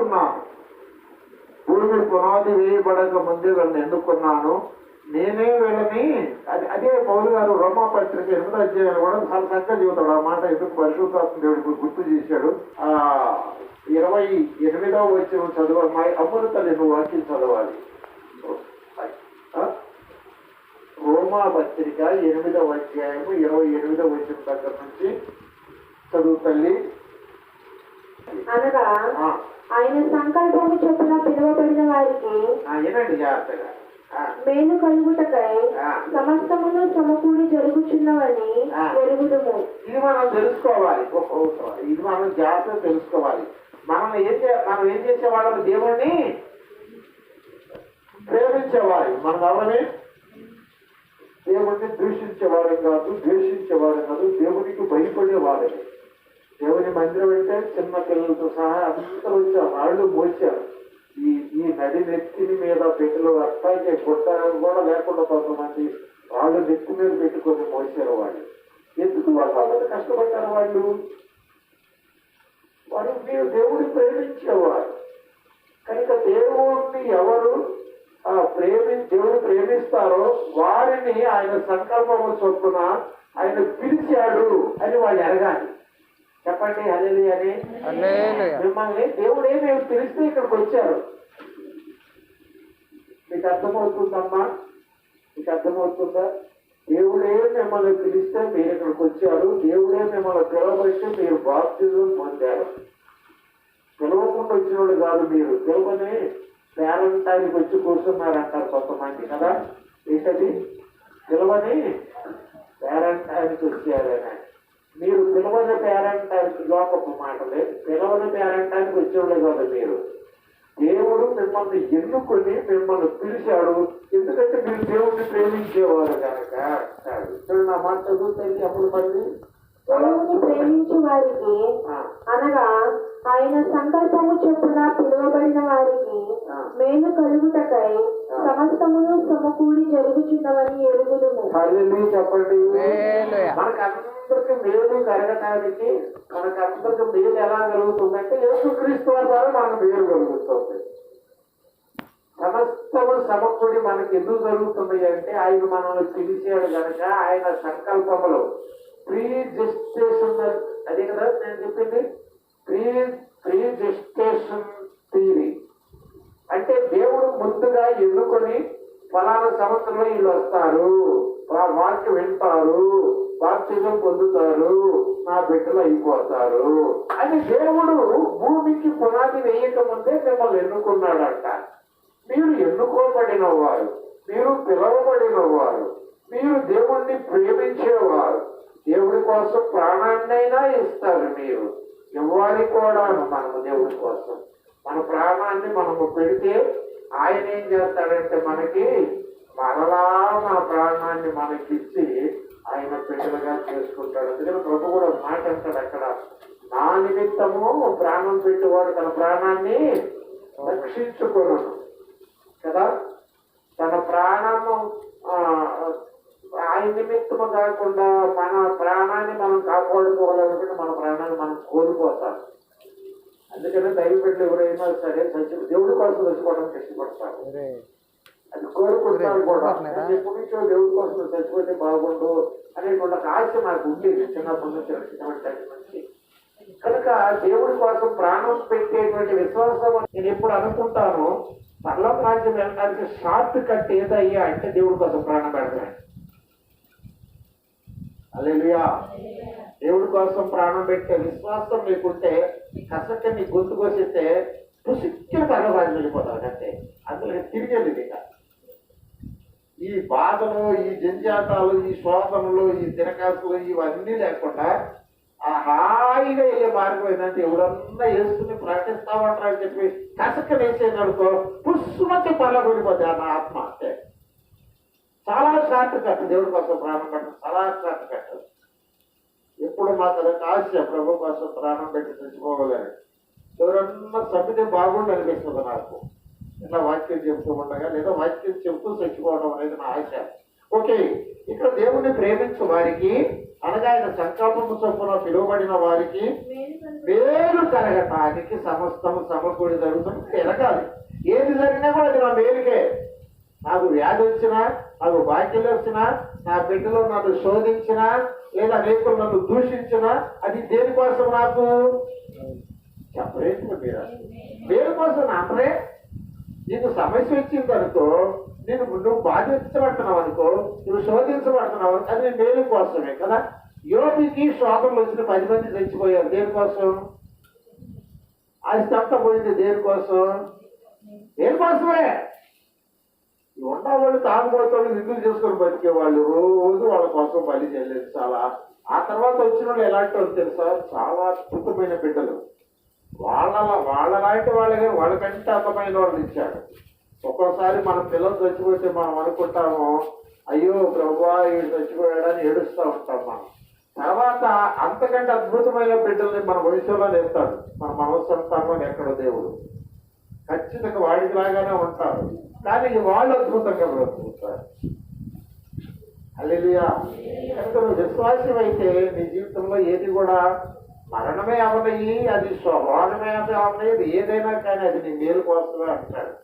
ఎన్నుకున్నాను. భూమి పునాది వేయబడక ముందే వీళ్ళని ఎన్నుకున్నాను. నేనే వీళ్ళని అదే పౌలు గారు రోమాపత్రిక 8వ అధ్యాయం కూడా చాలా చక్కగా చెబుతాడు. ఆ మాట ఎందుకు పరిశుద్ధాత్మ దేవుడు గుర్తు చేశాడు. 28వ వచనం చదవాలి. మా అమ్ములు తల్లి నువ్వు వాక్యం చదవాలి. రోమాపత్రిక 8వ అధ్యాయము 28వ వచనం దగ్గర నుంచి చదువు తల్లి. అనగా ఆయన సంకల్పము చొప్పున పిలువబడిన వారికి ఏనండి జాగ్రత్తగా మేలు కలుగుటకై సమస్తమును సమకూడి జరుగుచున్నవని ఎరుగుదుము. ఇది మనం తెలుసుకోవాలి. ఇది మనం జాగ్రత్తగా తెలుసుకోవాలి. మనం ఏం చేసేవాళ్ళం? దేవుణ్ణి ప్రేమించేవారు. మనం ఎవరిని దేవుణ్ణి దూషించేవాడు కాదు, ద్వేషించేవాడు కాదు, దేవునికి భయపడేవాడని. దేవుని మందిరం అంటే చిన్న పిల్లలతో సహా అందరూ వచ్చారు. వాళ్ళు మోసారు. ఈ నడి నెత్తిని మీద పెట్టిలో అట్టాకే కొట్టారని కూడా లేకుండా కొంతమంది వాళ్ళు నెత్తి మీద పెట్టుకొని మోసారు. వాళ్ళు ఎందుకు వాళ్ళు కష్టపడ్డారు? వాళ్ళు మీరు దేవుడిని ప్రేమించేవారు కనుక దేవుడిని ఎవరు దేవుడు ప్రేమిస్తారో వారిని ఆయన సంకల్పము చొప్పున ఆయన పిలిచాడు అని వాళ్ళు ఎరగాలి. చెప్పండి హల్లెలూయా అని. మిమ్మల్ని దేవుడే మేము పిలిస్తే ఇక్కడికి వచ్చారు. మీకు అర్థమవుతుందమ్మా? మీకు అర్థమవుతుందా? దేవుడే మిమ్మల్ని పిలిస్తే మీరు ఇక్కడికి వచ్చారు. దేవుడే మిమ్మల్ని పిలవబట్టి మీరు బాప్తిజం పొందారు. పిలవకుండా వచ్చిన వాళ్ళు కాదు. మీరు పిలవని పేరంటానికి వచ్చి కూర్చున్నారంటారు కొంతమంది కదా. ఏంటది? పిలవని పేరంటానికి వచ్చారని. మీరు పిలవని పేరంటానికి లోకపు మాటలే. పిలవని పేరంటానికి వచ్చేవాళ్ళు కాదు మీరు. దేవుడు మిమ్మల్ని ఎన్నుకొని మిమ్మల్ని పిలిచాడు. ఎందుకంటే మీరు దేవుడిని ప్రేమించేవారు కనుక. ఇక్కడ నా మాట చదువుతుంది. అప్పుడు మళ్ళీ దేవుని ప్రేమించు వారికి అనగా ఆయన సంకల్పము చొప్పున పిలువబడిన వారికి మేలు కలుగుటకై సమస్తమును సమకూడి జరుగుచున్నవని ఎరుగుదుము. చెప్పండి. మనకందరికి మేలు కలగటానికి మనకందరికి మేలు ఎలా కలుగుతుందంటే యేసుక్రీస్తు వారి ద్వారా మనకు మేలు కలుగుతుంది. సమస్తము సమకూడి మనకి ఎందుకు జరుగుతుంది అంటే ఆయన మనల్ని పిలిచాడు కనుక. ఆయన సంకల్పములో ప్రీ జెస్టేషన్, అదే కదా నేను చెప్పింది, ప్రీ జెస్టేషన్ థియరీ అంటే దేవుడు ముందుగా ఎన్నుకొని ఫలానా సంవత్సరంలో వీళ్ళు వస్తారు, వాక్యం వింటారు, బాప్తిజం పొందుతారు, నా బిడ్డలు అయిపోతారు అని దేవుడు భూమికి పునాది వేయక ముందే మిమ్మల్ని ఎన్నుకున్నాడంట. మీరు ఎన్నుకోబడిన వారు, మీరు పిలవబడిన వారు, మీరు దేవుణ్ణి ప్రేమించేవారు. దేవుడి కోసం ప్రాణాన్నైనా ఇస్తారు. మీరు ఇవ్వాలి కూడా. మనము దేవుడి కోసం మన ప్రాణాన్ని మనము పెడితే ఆయన ఏం చేస్తాడంటే మనకి మరలా మన ప్రాణాన్ని మనకిచ్చి ఆయన బిడ్డలుగా చేసుకుంటాడు. అందుకని ప్రభు కూడా మాట అంటాడు అక్కడ, నా నిమిత్తము ప్రాణం పెట్టేవాడు తన ప్రాణాన్ని రక్షించుకోను కదా. తన ప్రాణము ఆయన నిమిత్తము కాకుండా మన ప్రాణాన్ని మనం కాపాడుకోవాలనుకుంటే మన ప్రాణాన్ని మనం కోల్పోతాం. అందుకనే దైవబిడ్డలు ఎవరైనా సరే దేవుడి కోసం చచ్చిపోవడానికి ఇష్టపడతారు. అది కోరుకుంటారు కూడా. ఎప్పటి నుంచో దేవుడి కోసం చచ్చిపోతే బాగుండు అనేటువంటి ఆశ నాకు ఉండేది చిన్నప్పటి నుంచి. కనుక దేవుడి కోసం ప్రాణం పెట్టేటువంటి విశ్వాసం నేను ఎప్పుడు అనుకుంటాను. పర్లోక రాజ్యం వెళ్ళడానికి షార్ట్ కట్ ఏదయ్యా అంటే దేవుడి కోసం ప్రాణం పెడతాను. హల్లెలూయా. దేవుడి కోసం ప్రాణం పెట్టే విశ్వాసం మీకుంటే కసక్క నీ గొంతు కోసిస్తే పుసిక్కిన పర్లోక రాజ్యం వెళ్ళిపోతావు అంతే. అందులో తిరిగేది ఇక ఈ బాధలు, ఈ జంజాటాలు, ఈ శోధనలు, ఈ తిరకాసులు ఇవన్నీ లేకుండా ఆ హాయిగా వెళ్ళే మార్గం ఏంటంటే ఎవరన్నా వేసుకుని ప్రకటిస్తామంటారని చెప్పి కసక్క వేసేదనుకో పుష్పతి పర్లో వెళ్ళిపోతాయి నా ఆత్మ. అంటే చాలా షార్ట్ కట్. దేవుడి కోసం ప్రాణం పెట్టడం చాలా షార్ట్ కట్. ఎప్పుడు మాకు అదొక ఆశ, ప్రభు కోసం ప్రాణం పెట్టి చచ్చిపోవాలని. ఎవరన్నా చంపితే బాగుండి అనిపిస్తుంది నాకు. ఇలా వాక్యం చెబుతూ ఉండగా లేదా వాక్యం చెబుతూ చచ్చిపోవడం అనేది నా ఆశ. ఓకే, ఇక్కడ దేవుణ్ణి ప్రేమించు వారికి అనగా ఆయన సంకల్పము చొప్పున పిలువబడిన వారికి మేలు కలగటానికి సమస్తము సమకూడి జరుగుతుంది ఎరగాలి. ఏది జరిగినా కూడా అది నా మేలుకే. నాకు వ్యాధి వచ్చినా, నాకు బాధ్యతలు వచ్చినా, నా బిడ్డలో నన్ను శోధించినా, లేదా అనేకులు నన్ను దూషించినా, అది దేనికోసం నాకు చెప్పలేదు మీరు. మేలు కోసం అంటే నీకు సమస్య వచ్చింది అనుకో, నువ్వు బాధించబడుతున్నావు అనుకో, నువ్వు శోధించబడుతున్నావు, అది నీ మేలు కోసమే కదా. యోగికి శోధనలు వచ్చిన 10 మంది చచ్చిపోయారు. దేనికోసం? అది అంతా పోయింది దేనికోసం? దేనికోసమే. ఉన్నవాళ్ళు తాగుబోతాడు విందులు చేసుకొని బతికేవాళ్ళు రోజు వాళ్ళ కోసం బలి చెల్లించాలా. ఆ తర్వాత వచ్చిన వాళ్ళు ఎలాంటి వాళ్ళు తెలుసా? చాలా అద్భుతమైన బిడ్డలు. వాళ్ళలాంటి వాళ్ళగా వాళ్ళకంటే అందమైన వాళ్ళని ఇచ్చాడు. ఒక్కోసారి మన పిల్లలు చచ్చిపోతే మనం అనుకుంటాము, అయ్యో ప్రభువా వీడు చచ్చిపోయాడని ఏడుస్తూ ఉంటాం. మనం తర్వాత అంతకంటే అద్భుతమైన బిడ్డల్ని మన భవిష్యత్తులో నేస్తాడు. మన మనస్సంతామని ఎక్కడ దేవుడు ఖచ్చితంగా వాడికి లాగానే ఉంటారు, కానీ వాళ్ళు అద్భుతంగా బ్రతుకుతారు. హల్లెలూయా. కనుక నువ్వు విశ్వాసం అయితే నీ జీవితంలో ఏది కూడా మరణమే అవనయ్యి, అది స్వభావమే అవనయ్యి, ఏదైనా కానీ అది నీ మేలు కోసమే అంటాడు.